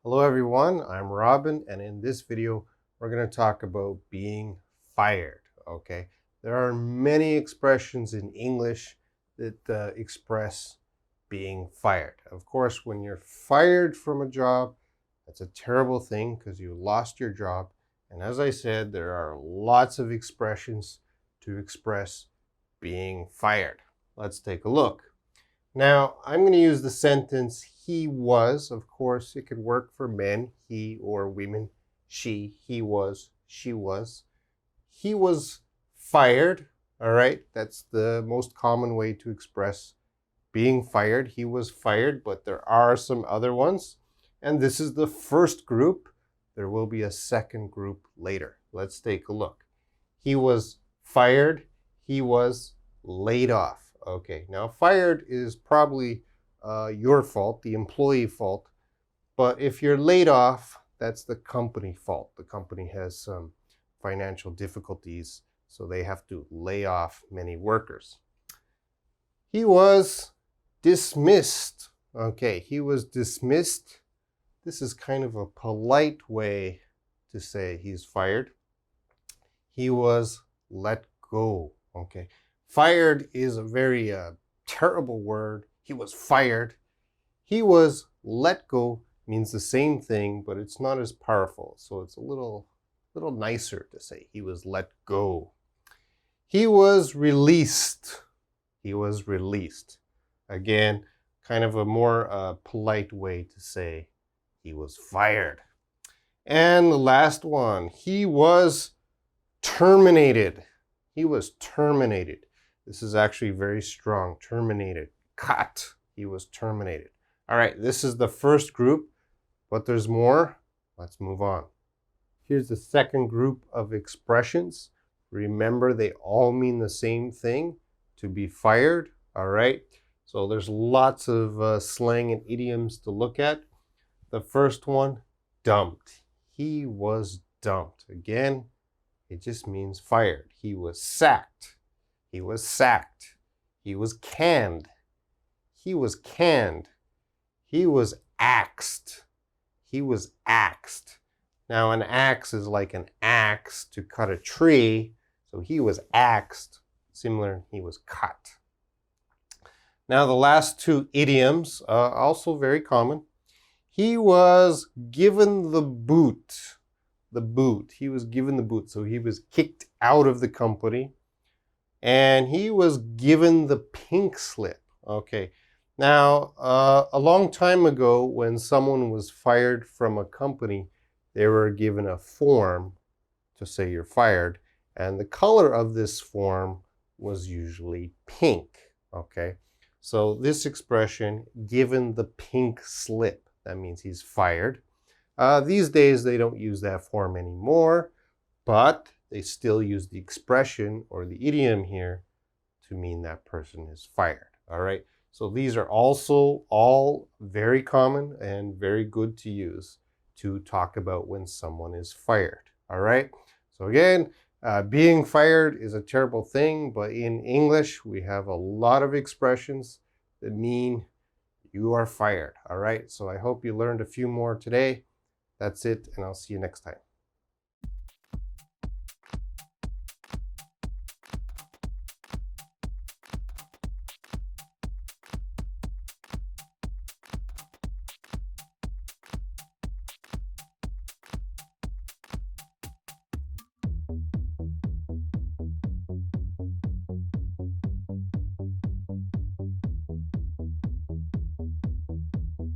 Hello everyone, I'm Robin, and in this video we're going to talk about being fired. Okay, there are many expressions in English that express being fired. Of course, when you're fired from a job, that's a terrible thing because you lost your job. And as I said, there are lots of expressions to express being fired. Let's take a look. Now, I'm going to use the sentence he was. Of course, it could work for men, he, or women, she, he was, she was. He was fired, all right? That's the most common way to express being fired. He was fired, but there are some other ones. And this is the first group. There will be a second group later. Let's take a look. He was fired. He was laid off. Okay, now fired is probably your fault, the employee fault. But if you're laid off, that's the company fault. The company has some financial difficulties, so they have to lay off many workers. He was dismissed. Okay, he was dismissed. This is kind of a polite way to say he's fired. He was let go. Okay. Fired is a very terrible word. He was fired. He was let go means the same thing, but it's not as powerful. So it's a little nicer to say he was let go. He was released. He was released. Again, kind of a more polite way to say he was fired. And the last one, he was terminated. He was terminated. This is actually very strong. Terminated. Cut. He was terminated. All right, this is the first group, but there's more. Let's move on. Here's the second group of expressions. Remember, they all mean the same thing, to be fired. All right, so there's lots of slang and idioms to look at. The first one, dumped. He was dumped. Again, it just means fired. He was sacked. He was sacked. He was canned. He was canned. He was axed. He was axed. Now, an axe is like an axe to cut a tree. So he was axed. Similar, he was cut. Now, the last two idioms, also very common. He was given the boot. The boot. He was given the boot. So he was kicked out of the company. And he was given the pink slip. Okay. Now, a long time ago, when someone was fired from a company, they were given a form to say you're fired. And the color of this form was usually pink. Okay. So this expression, given the pink slip, that means he's fired. These days, they don't use that form anymore, but they still use the expression or the idiom here to mean that person is fired. All right. So these are also all very common and very good to use to talk about when someone is fired. All right. So again, being fired is a terrible thing, but in English, we have a lot of expressions that mean you are fired. All right. So I hope you learned a few more today. That's it, and I'll see you next time.